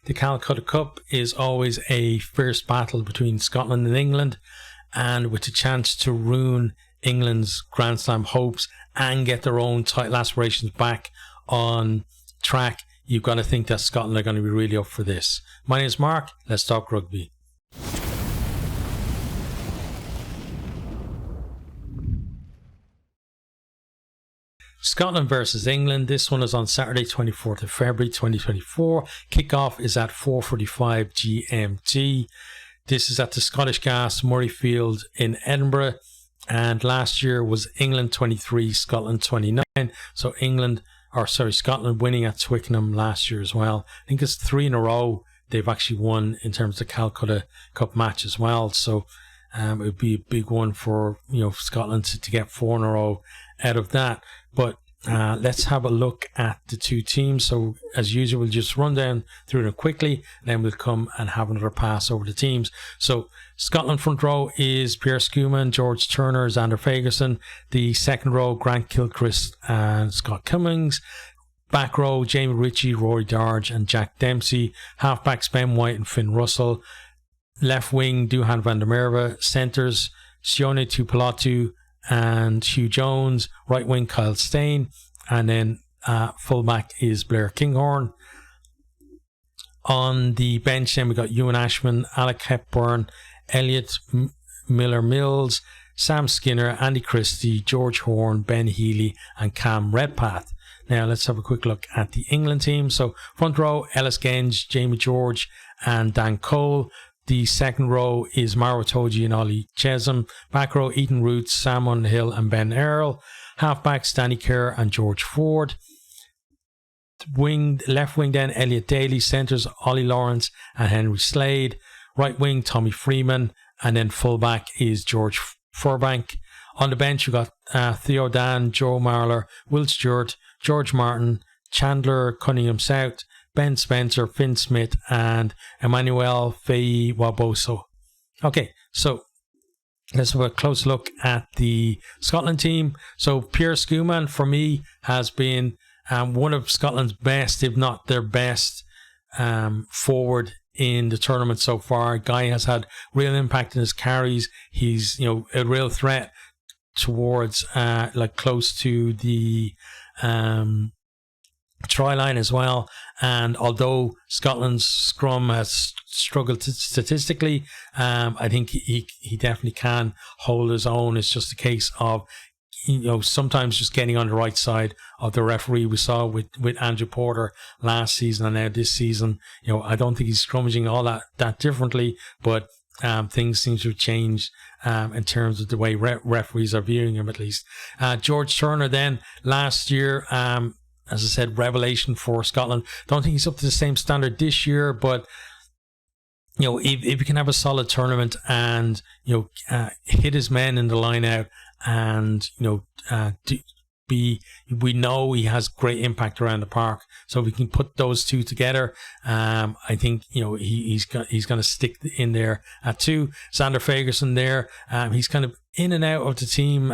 The Calcutta Cup is always a fierce battle between Scotland and England, and with the chance to ruin England's Grand Slam hopes and get their own title aspirations back on track, you've got to think that Scotland are going to be really up for this. My name is Mark. Let's talk rugby. Scotland versus England. This one is on Saturday, 24th of February 2024. Kickoff is at 4:45 GMT. This is at the Scottish Gas Murrayfield in Edinburgh. And last year was England 23, Scotland 29. So Scotland winning at Twickenham last year as well. I think it's 3 in a row they've actually won in terms of Calcutta Cup match as well. So it would be a big one for Scotland to get 4 in a row out of that. But let's have a look at the two teams. So as usual, we'll just run down through them quickly, and then we'll come and have another pass over the teams. So Scotland front row is Pierre Schumann, George Turner, Xander Fagerson. The second row, Grant Gilchrist and Scott Cummings. Back row, Jamie Ritchie, Rory Darge and Jack Dempsey. Halfbacks, Ben White and Finn Russell. Left wing, Duhan van der Merwe. Centres, Sione Tuipulotu and Hugh Jones. Right wing, Kyle Steyn. And then fullback is Blair Kinghorn. On the bench then we got Ewan Ashman, Alec Hepburn, Elliot Miller-Mills, Sam Skinner, Andy Christie, George Horn, Ben Healy and Cam Redpath. Now let's have a quick look at the England team. So front row, Ellis Genge, Jamie George and Dan Cole. The second row is Maro Toji and Ollie Chesham. Back row, Ethan Roots, Sam Underhill and Ben Earl. Halfbacks, Danny Kerr and George Ford. Left wing then, Elliot Daly. Centres, Ollie Lawrence and Henry Slade. Right wing, Tommy Freeman. And then fullback is George Furbank. On the bench, you got Theo Dan, Joe Marler, Will Stewart, George Martin, Chandler Cunningham South, Ben Spencer, Finn Smith, and Emmanuel Faye Waboso. Okay, so let's have a close look at the Scotland team. So Pierre Schumann, for me, has been one of Scotland's best, if not their best, forward in the tournament so far. Guy has had real impact in his carries. He's a real threat towards close to the try line as well. And although Scotland's scrum has struggled statistically, I think he definitely can hold his own. It's just a case of sometimes just getting on the right side of the referee. We saw with Andrew Porter last season, and now this season, I don't think he's scrummaging all that differently, but things seem to have changed in terms of the way referees are viewing him, at least. George Turner then, last year, as I said, revelation for Scotland. Don't think he's up to the same standard this year, but if he can have a solid tournament and hit his men in the line out, and we know he has great impact around the park. So if we can put those two together, I think he's going to stick in there at 2. Xander Fagerson there, he's kind of in and out of the team.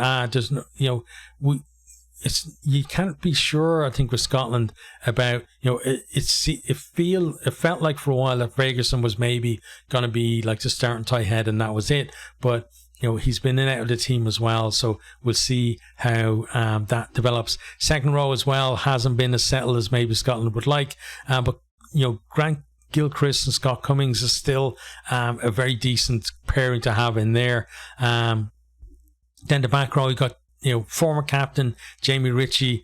You can't be sure, I think, with Scotland about it felt like for a while that Ferguson was maybe going to be like the starting tight head and that was it, but he's been in and out of the team as well, so we'll see how that develops. Second row as well hasn't been as settled as maybe Scotland would like, but Grant Gilchrist and Scott Cummings is still a very decent pairing to have in there. Then the back row, you got former captain Jamie Ritchie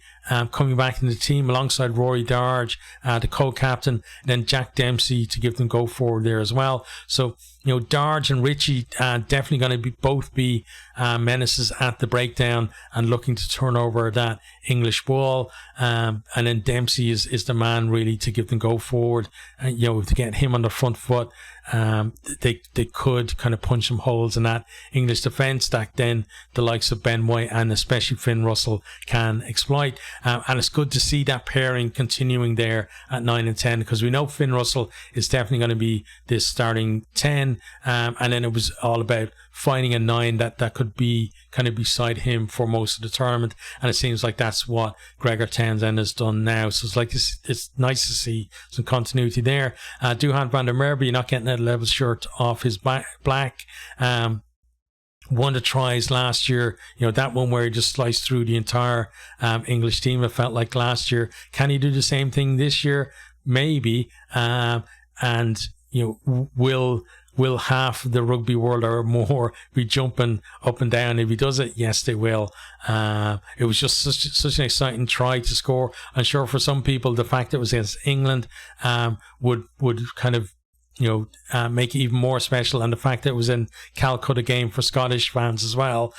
coming back in the team alongside Rory Darge, the co-captain, and then Jack Dempsey to give them go forward there as well. So Darge and Ritchie definitely going to both be menaces at the breakdown and looking to turn over that English ball, and then Dempsey is the man really to give them go forward, and to get him on the front foot. They could kind of punch some holes in that English defence that then the likes of Ben White and especially Finn Russell can exploit. And it's good to see that pairing continuing there at 9 and 10, because we know Finn Russell is definitely going to be this starting 10. And then it was all about finding a 9 that could be kind of beside him for most of the tournament. And it seems like that's what Gregor Townsend has done now. So it's like it's nice to see some continuity there. Duhan van der Merwe, you're not getting that level shirt off his black. One of the tries last year, that one where he just sliced through the entire English team, it felt like last year. Can he do the same thing this year? Maybe. And will half the rugby world or more be jumping up and down if he does it? Yes, they will. It was just such an exciting try to score. I'm sure for some people the fact that it was against England would kind of make it even more special, and the fact that it was in Calcutta game for Scottish fans as well,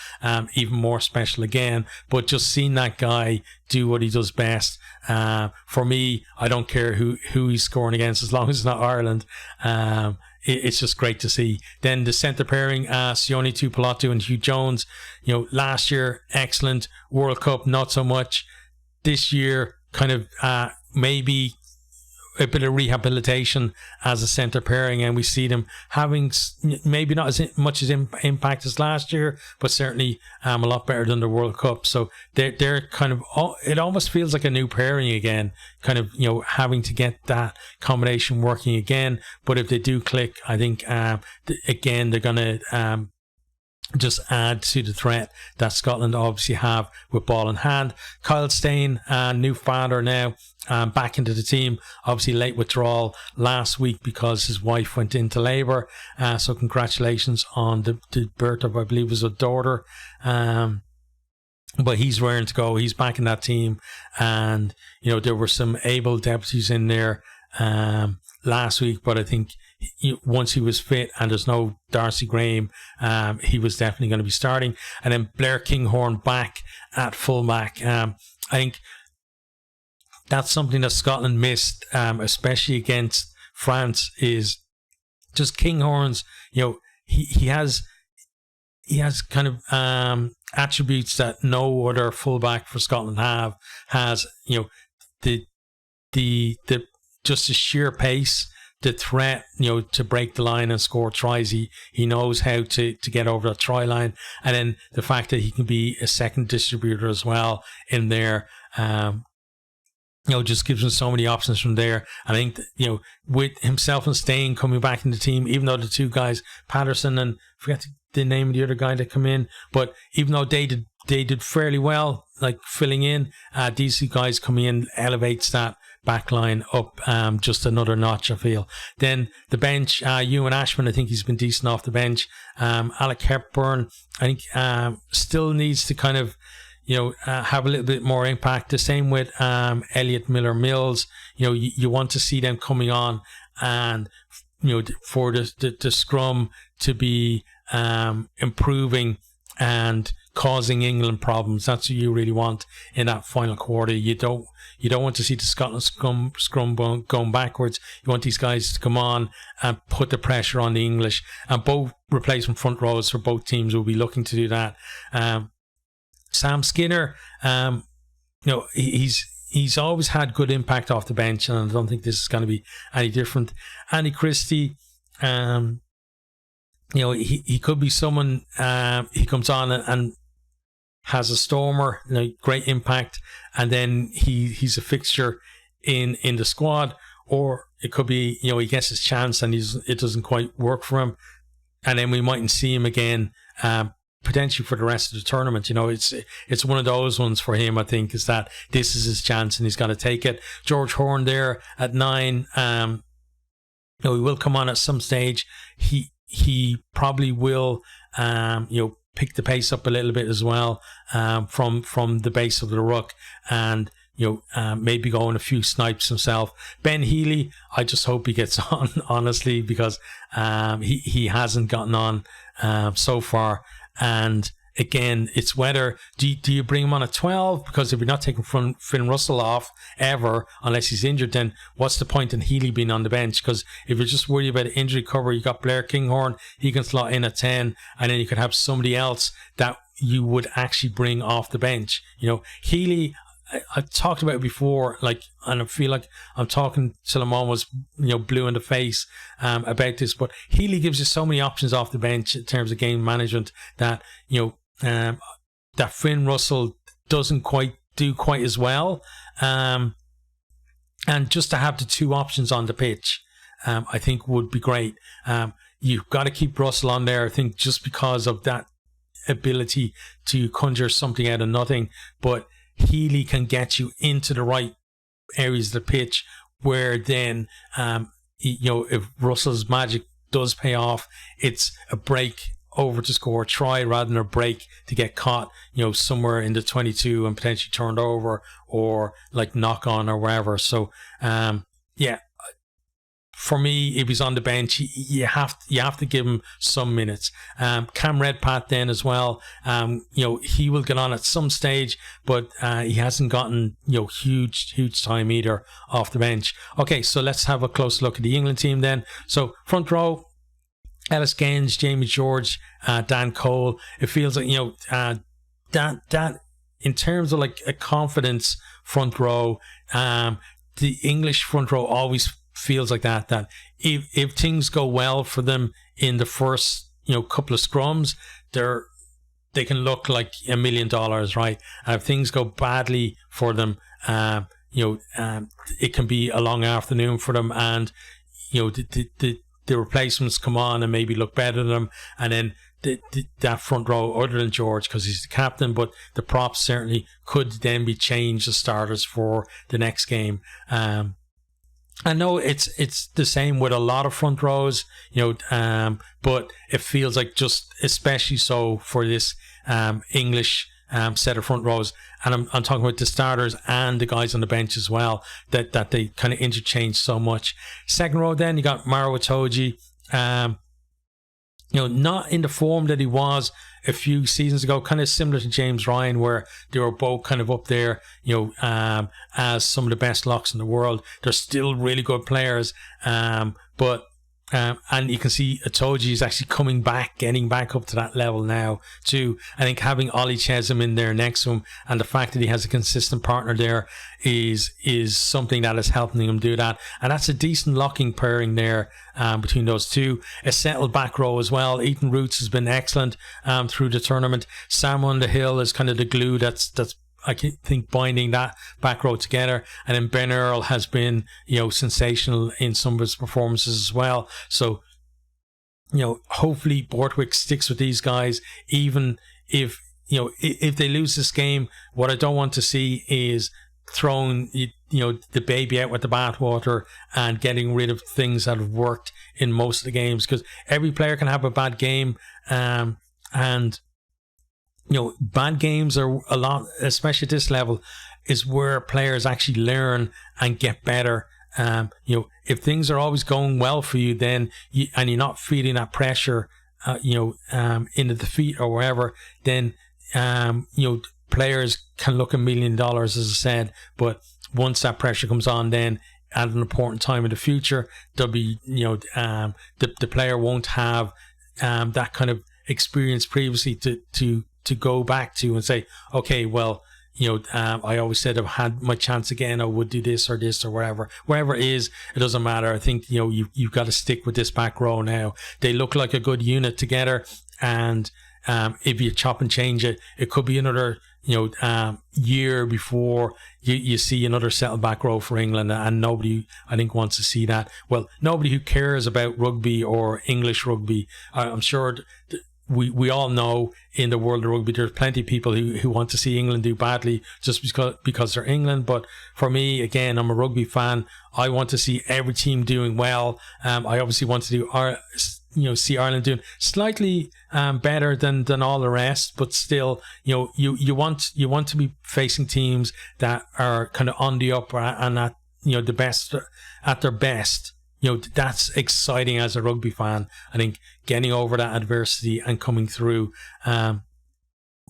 even more special again. But just seeing that guy do what he does best, for me, I don't care who he's scoring against as long as it's not Ireland. It's just great to see. Then the centre pairing, Sione Tuipulotu and Hugh Jones. Last year excellent, World Cup not so much. This year kind of maybe a bit of rehabilitation as a centre pairing, and we see them having maybe not as much as impact as last year, but certainly a lot better than the World Cup. So they're kind of, it almost feels like a new pairing again, kind of having to get that combination working again. But if they do click, I think again they're going to just add to the threat that Scotland obviously have with ball in hand. Kyle Steyn, new father now, back into the team. Obviously late withdrawal last week because his wife went into labour. So congratulations on the birth of, I believe, was a daughter. But he's raring to go. He's back in that team. And, there were some able deputies in there last week, but I think once he was fit and there's no Darcy Graham, he was definitely going to be starting. And then Blair Kinghorn back at fullback. I think that's something that Scotland missed, especially against France, is just Kinghorn's, he has kind of attributes that no other fullback for Scotland has, the just the sheer pace, the threat, to break the line and score tries. He knows how to get over the try line, and then the fact that he can be a second distributor as well in there, just gives him so many options from there. I think with himself and Steyn coming back in the team, even though the two guys, Patterson and I forget the name of the other guy that come in, but even though they did fairly well, like filling in, these two guys coming in elevates that back line up just another notch, I feel. Then the bench, Ewan Ashman, I think he's been decent off the bench. Alec Hepburn, I think still needs to kind of have a little bit more impact. The same with Elliot Miller-Mills. You want to see them coming on, and for the scrum to be improving and causing England problems. That's what you really want in that final quarter. You don't want to see the Scotland scrum going backwards. You want these guys to come on and put the pressure on the English. And both replacement front rows for both teams will be looking to do that. Sam Skinner, he's always had good impact off the bench, and I don't think this is going to be any different. Andy Christie, he could be someone, he comes on and has a stormer, great impact, and then he's a fixture in the squad. Or it could be, he gets his chance and it doesn't quite work for him, and then we mightn't see him again, potentially for the rest of the tournament. It's one of those ones for him, I think, is that this is his chance and he's got to take it. George Horn there at 9, he will come on at some stage. He probably will pick the pace up a little bit as well, from the base of the ruck, and maybe go on a few snipes himself. Ben Healy, I just hope he gets on, honestly, because he hasn't gotten on so far. And again, it's whether do you bring him on at 12, because if you're not taking Finn Russell off ever unless he's injured, then what's the point in Healy being on the bench? Because if you're just worried about injury cover, you got Blair Kinghorn, he can slot in at 10, and then you could have somebody else that you would actually bring off the bench. Healy, I talked about it before, like, and I feel like I'm talking till I'm almost, blue in the face about this. But Healy gives you so many options off the bench in terms of game management that that Finn Russell doesn't quite do as well. And just to have the two options on the pitch, I think would be great. You've got to keep Russell on there, I think, just because of that ability to conjure something out of nothing. But Healy can get you into the right areas of the pitch where then, if Russell's magic does pay off, it's a break over to score a try rather than a break to get caught, somewhere in the 22 and potentially turned over or like knock on or wherever. So, for me, if he's on the bench, you have to give him some minutes. Cam Redpath then as well. He will get on at some stage, but he hasn't gotten huge time either off the bench. Okay, so let's have a close look at the England team then. So front row, Ellis Genge, Jamie George, Dan Cole. It feels like that in terms of like a confidence front row. The English front row always feels like that if things go well for them in the first couple of scrums, they can look like $1 million, right? And if things go badly for them, it can be a long afternoon for them, and the replacements come on and maybe look better than them, and then that front row, other than George because he's the captain, but the props certainly could then be changed as starters for the next game. I know it's the same with a lot of front rows, but it feels like just especially so for this English set of front rows, and I'm talking about the starters and the guys on the bench as well, that they kind of interchange so much. Second row then, you got Maro Itoje, not in the form that he was a few seasons ago, kind of similar to James Ryan, where they were both kind of up there, as some of the best locks in the world. They're still really good players, but and you can see Itoje is actually getting back up to that level now too. I think having Ollie Chesham in there next to him, and the fact that he has a consistent partner there is something that is helping him do that, and that's a decent locking pairing there between those two. A settled back row as well. Ethan Roots has been excellent through the tournament. Sam Underhill is kind of the glue that's I think binding that back row together, and then Ben Earl has been sensational in some of his performances as well. So hopefully Borthwick sticks with these guys, even if they lose this game. What I don't want to see is throwing the baby out with the bathwater and getting rid of things that have worked in most of the games, because every player can have a bad game, and bad games are a lot, especially at this level, is where players actually learn and get better. If things are always going well for you, then and you're not feeling that pressure, in the defeat or wherever, then players can look $1 million, as I said. But once that pressure comes on, then at an important time in the future, there'll be the player won't have that kind of experience previously to go back to and say, okay, well, I always said I've had my chance again, I would do this or wherever it is, it doesn't matter. I think you've got to stick with this back row now. They look like a good unit together, and if you chop and change it could be another year before you see another settled back row for England, and nobody, I think, wants to see that. Well, nobody who cares about rugby or English rugby, I'm sure we all know in the world of rugby there's plenty of people who want to see England do badly just because they're England. But for me, again, I'm a rugby fan. I want to see every team doing well. I obviously want to see Ireland doing slightly better than all the rest, but still, you want to be facing teams that are kind of on the up and at the best at their best. That's exciting as a rugby fan. I think getting over that adversity and coming through.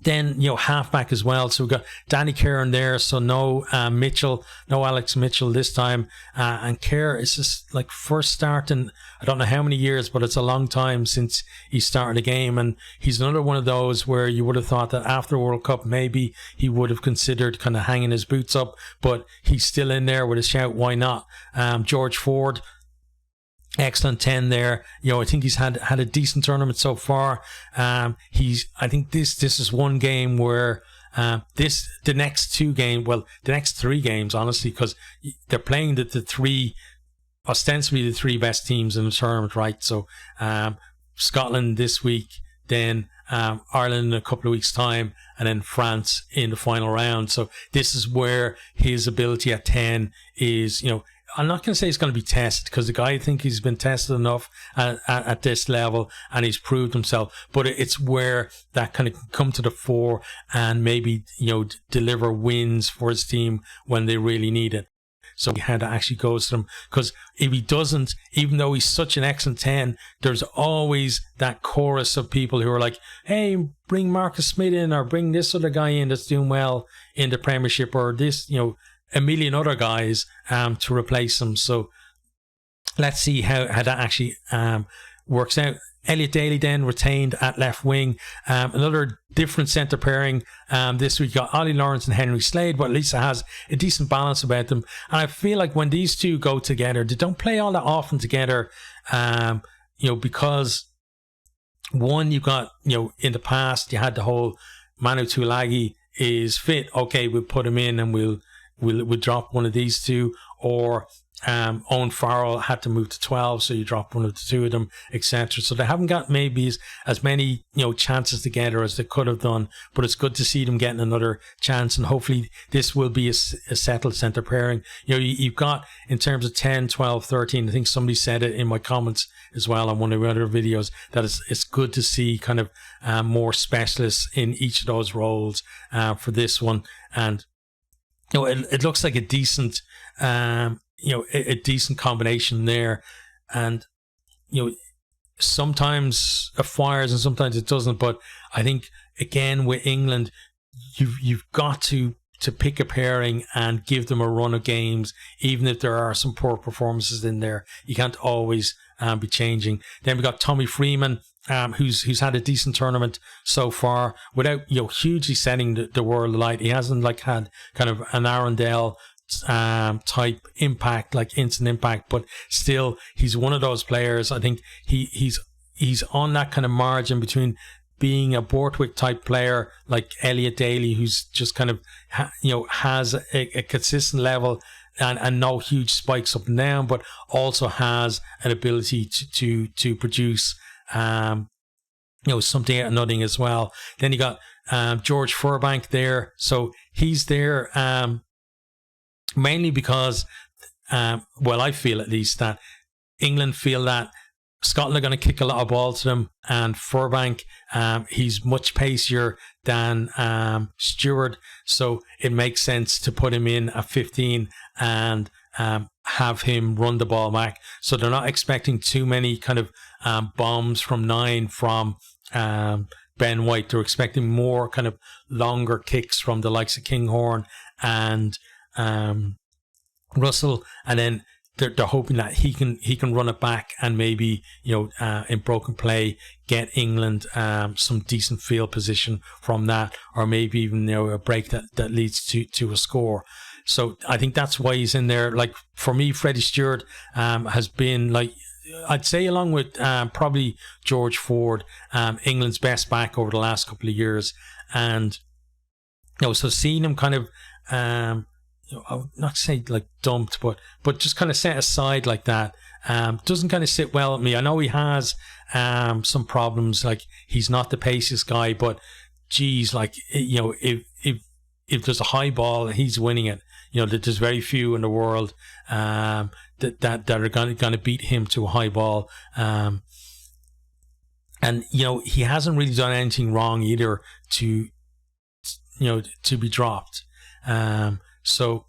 Then, halfback as well. So we've got Danny Kerr there. So no Mitchell, no Alex Mitchell this time. And Kerr is just like first start in, I don't know how many years, but it's a long time since he started a game. And he's another one of those where you would have thought that after World Cup, maybe he would have considered kind of hanging his boots up, but he's still in there with a shout. Why not? George Ford, excellent 10 there. I think he's had a decent tournament so far. I think this is one game where the next 3 games, honestly, because they're playing ostensibly the 3 best teams in the tournament, right? So Scotland this week, then Ireland in a couple of weeks' time, and then France in the final round. So this is where his ability at 10 is, I'm not going to say he's going to be tested, because the guy, I think he's been tested enough at this level and he's proved himself. But it's where that kind of come to the fore and maybe, deliver wins for his team when they really need it. So he had to actually go to them, because if he doesn't, even though he's such an excellent 10, there's always that chorus of people who are like, hey, bring Marcus Smith in, or bring this other guy in that's doing well in the Premiership, or this, a million other guys to replace him. So let's see how that actually works out. Elliot Daly then retained at left wing. Another different centre pairing. This week got Ollie Lawrence and Henry Slade, but at least it has a decent balance about them. And I feel like when these two go together, they don't play all that often together, because one, you've got, in the past, you had the whole Manu Tuilagi is fit. Okay, we'll put him in and we'll drop one of these two, or Owen Farrell had to move to 12, so you drop one of the two of them, etc. So they haven't got maybe as many chances together as they could have done, but it's good to see them getting another chance, and hopefully this will be a settled centre pairing. You've got, in terms of 10, 12, 13, I think somebody said it in my comments as well on one of the other videos, that it's good to see kind of more specialists in each of those roles for this one. And it looks like a decent a decent combination there, and sometimes it fires and sometimes it doesn't. But I think again with England, you've got to pick a pairing and give them a run of games, even if there are some poor performances in there. You can't always be changing. Then we got Tommy Freeman, who's had a decent tournament so far without hugely setting the world alight. He hasn't had kind of an Arundel type impact, like instant impact, but still he's one of those players. I think he's on that kind of margin between being a Borthwick type player like Elliot Daly, who's just kind of has a consistent level and no huge spikes up and down, but also has an ability to produce something out of nothing as well. Then you got George Furbank there, so he's there mainly because I feel at least that England feel that Scotland are going to kick a lot of ball to them, and Furbank, he's much pacier than Stewart, so it makes sense to put him in at 15 and have him run the ball back. So they're not expecting too many kind of bombs from 9 from Ben White. They're expecting more kind of longer kicks from the likes of Kinghorn and Russell, and then they're hoping that he can run it back and maybe in broken play get England some decent field position from that, or maybe even a break that leads to a score. So I think that's why he's in there. Like for me, Freddie Stewart has been, like, I'd say along with probably George Ford, England's best back over the last couple of years. And so seeing him kind of I would not say like dumped, but just kind of set aside like that doesn't kind of sit well with me. I know he has some problems, like he's not the paciest guy, but geez, like if there's a high ball, he's winning it. There's very few in the world that are going to beat him to a high ball. And he hasn't really done anything wrong either to be dropped. So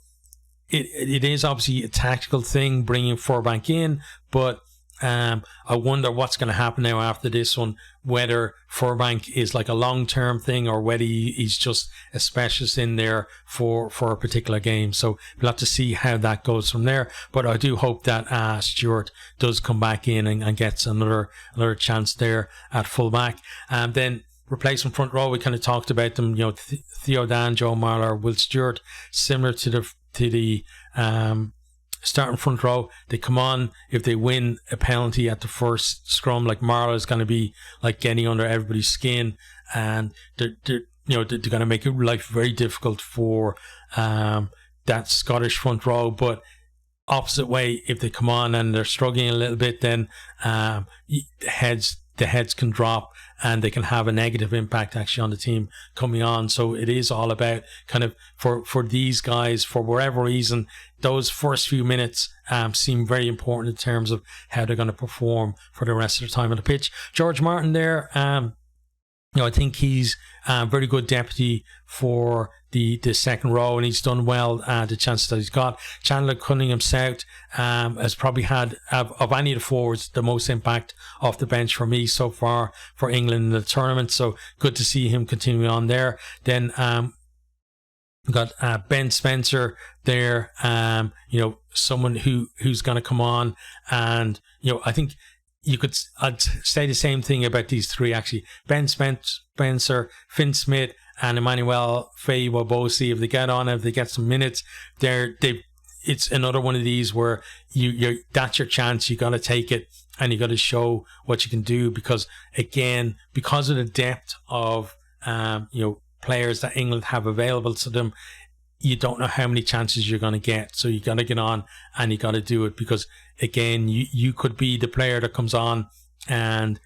it is obviously a tactical thing bringing Furbank in, but I wonder what's going to happen now after this one, whether Furbank is like a long-term thing or whether he's just a specialist in there for a particular game. So we'll have to see how that goes from there. But I do hope that Stewart does come back in and gets another chance there at fullback. Then replacement front row, we kind of talked about them, Theo Dan, Joe Marler, Will Stewart, similar to the starting front row. They come on if they win a penalty at the first scrum. Like Marler is going to be like getting under everybody's skin, and they're going to make life very difficult for that Scottish front row. But opposite way, if they come on and they're struggling a little bit, then the heads can drop and they can have a negative impact actually on the team coming on. So it is all about kind of for these guys, for whatever reason, those first few minutes seem very important in terms of how they're going to perform for the rest of the time on the pitch. George Martin there, I think he's a very good deputy for the second row, and he's done well the chances that he's got. Chandler Cunningham South has probably had, of any of the forwards, the most impact off the bench for me so far for England in the tournament. So good to see him continuing on there. Then got Ben Spencer there, someone who's going to come on, and I think I'd say the same thing about these three actually. Ben Spencer, Finn Smith, and Emmanuel Faye-Wabosi. If they get on, if they get some minutes, it's another one of these where that's your chance. You got to take it and you got to show what you can do, because again, because of the depth of players that England have available to them, you don't know how many chances you're going to get. So you got to get on and you got to do it, because again, you could be the player that comes on and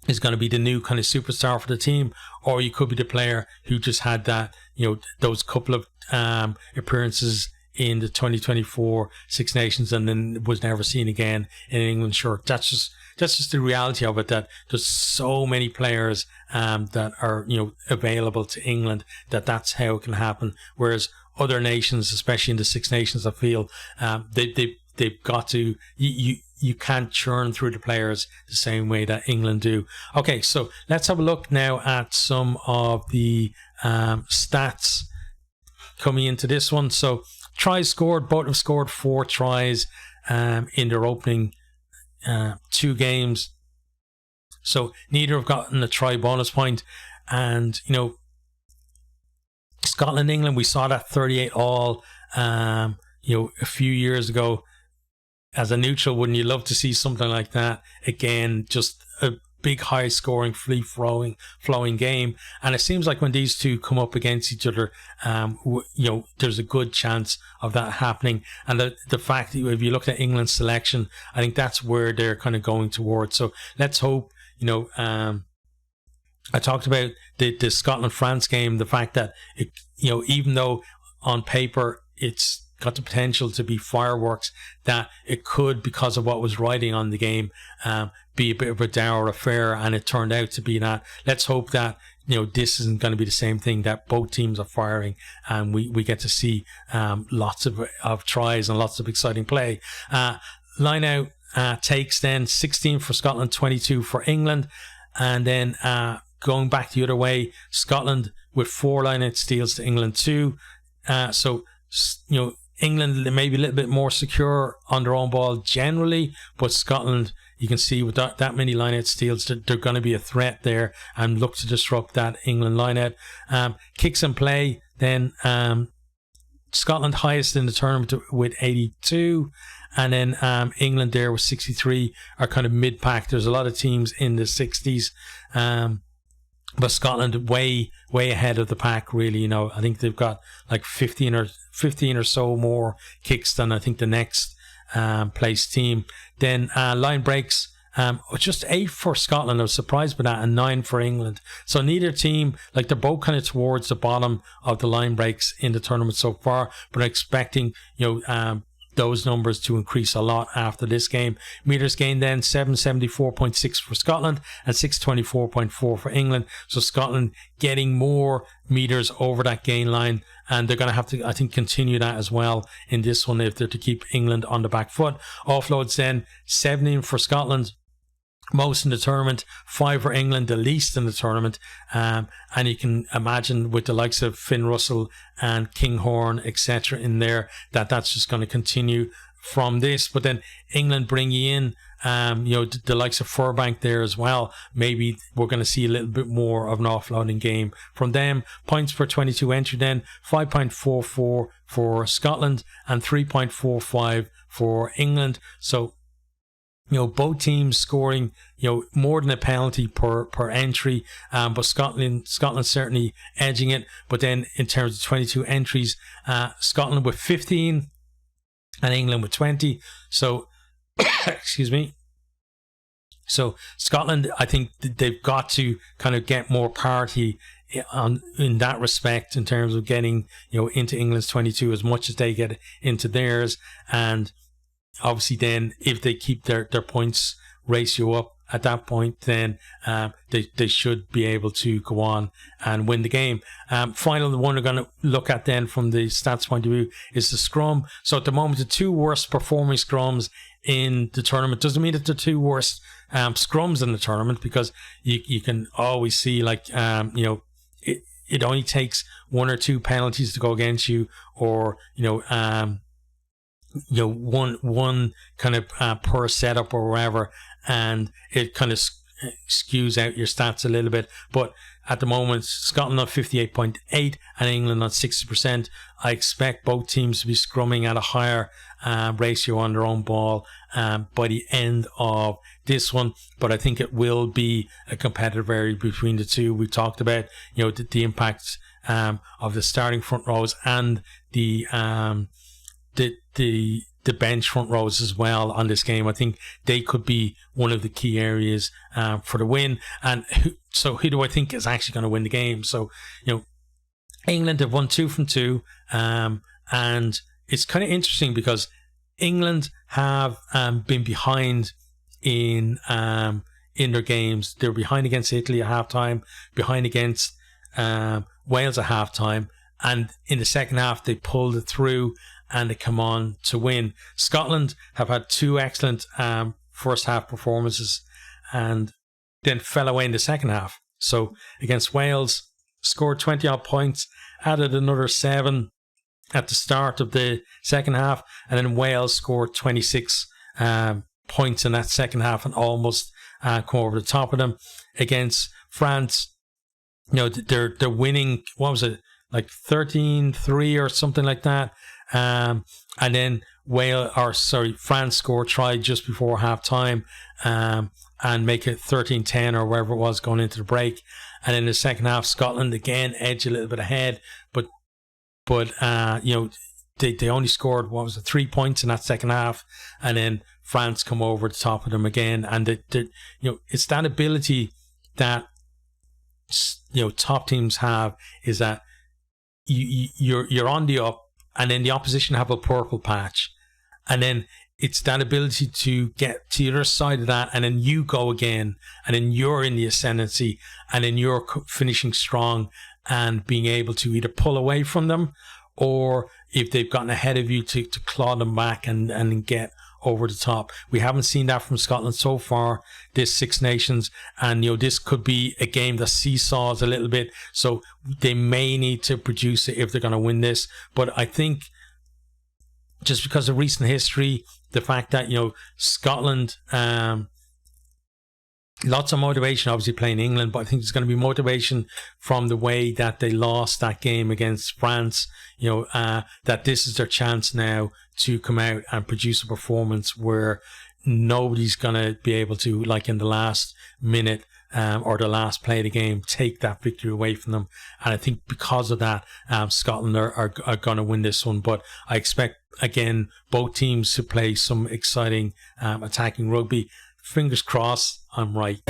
is going to be the new kind of superstar for the team, or you could be the player who just had that, those couple of appearances in the 2024 Six Nations and then was never seen again in an England shirt. That's just the reality of it, that there's so many players that are available to England that's how it can happen. Whereas other nations, especially in the Six Nations, I feel they've got to, you can't churn through the players the same way that England do. Okay, so let's have a look now at some of the stats coming into this one. So tries scored, both have scored 4 tries in their opening 2 games. So neither have gotten a try bonus point. And, Scotland, England, we saw that 38 all, a few years ago. As a neutral, wouldn't you love to see something like that again? Just a big, high-scoring, free-flowing game. And it seems like when these two come up against each other, there's a good chance of that happening. And the fact that if you look at England's selection, I think that's where they're kind of going towards. So let's hope, I talked about the Scotland-France game, the fact that, even though on paper it's got the potential to be fireworks, that it could, because of what was riding on the game, be a bit of a dour affair, and it turned out to be that. Let's hope that this isn't going to be the same thing, that both teams are firing and we get to see lots of tries and lots of exciting play. Line out takes then 16 for Scotland, 22 for England, and then going back the other way, Scotland with 4 line out steals to England 2. So England may be a little bit more secure on their own ball generally, but Scotland, you can see with that many line-out steals, they're going to be a threat there and look to disrupt that England line-out. Kicks and play, then Scotland highest in the tournament with 82, and then England there with 63 are kind of mid-pack. There's a lot of teams in the 60s, but Scotland way ahead of the pack, really. I think they've got like 15 or so more kicks than I think the next place team. Then line breaks, just 8 for Scotland. I was surprised by that, and 9 for England. So neither team, like, they're both kind of towards the bottom of the line breaks in the tournament so far, but expecting the those numbers to increase a lot after this game. Meters gained then 774.6 for Scotland and 624.4 for England. So Scotland getting more meters over that gain line, and they're going to have to, I think, continue that as well in this one if they're to keep England on the back foot. Offloads then 17 for Scotland, most in the tournament, 5 for England, the least in the tournament. And you can imagine with the likes of Finn Russell and Kinghorn, etc. in there, that's just going to continue from this. But then England bringing in, the likes of Furbank there as well. Maybe we're going to see a little bit more of an offloading game from them. Points per 22 entry then, 5.44 for Scotland and 3.45 for England. So, both teams scoring, more than a penalty per entry, but Scotland certainly edging it. But then in terms of 22 entries, Scotland with 15 and England with 20. So, excuse me. So Scotland, I think they've got to kind of get more parity in that respect in terms of getting, into England's 22 as much as they get into theirs. And obviously then if they keep their points ratio up at that point, then they should be able to go on and win the game. Final one we're going to look at then from the stats point of view is the scrum. So at the moment, the 2 worst performing scrums in the tournament doesn't mean that the 2 worst scrums in the tournament, because you can always see it only takes 1 or 2 penalties to go against you, or one kind of per setup or whatever, and it kind of skews out your stats a little bit. But at the moment, Scotland on 58.8 and England on 60%. I expect both teams to be scrumming at a higher ratio on their own ball by the end of this one. But I think it will be a competitive area between the two. We talked about the impact of the starting front rows and the bench front rows as well on this game. I think they could be one of the key areas for the win. And who do I think is actually going to win the game? So, England have won 2 from 2, and it's kind of interesting because England have been behind in their games. They're behind against Italy at halftime, behind against Wales at halftime, and in the second half they pulled it through and they come on to win. Scotland have had 2 excellent first half performances and then fell away in the second half. So against Wales, scored 20 odd points, added another 7 at the start of the second half, and then Wales scored 26 points in that second half and almost come over the top of them. Against France, they're winning, what was it, like 13-3 or something like that. And then France scored try just before half time and make it 13-10 or wherever it was going into the break. And in the second half, Scotland again edged a little bit ahead, but they only scored 3 points in that second half, and then France come over the top of them again. And it's that ability that top teams have, is that you're on the up, and then the opposition have a purple patch, and then it's that ability to get to the other side of that, and then you go again, and then you're in the ascendancy, and then you're finishing strong and being able to either pull away from them, or if they've gotten ahead of you, to claw them back and get over the top. We haven't seen that from Scotland so far this Six Nations, and this could be a game that seesaws a little bit, so they may need to produce it if they're going to win this. But I think just because of recent history, the fact that Scotland, lots of motivation obviously playing England, but I think there's going to be motivation from the way that they lost that game against France, that this is their chance now to come out and produce a performance where nobody's going to be able to, like in the last minute or the last play of the game, take that victory away from them. And I think because of that, Scotland are going to win this one. But I expect, again, both teams to play some exciting attacking rugby. Fingers crossed I'm right.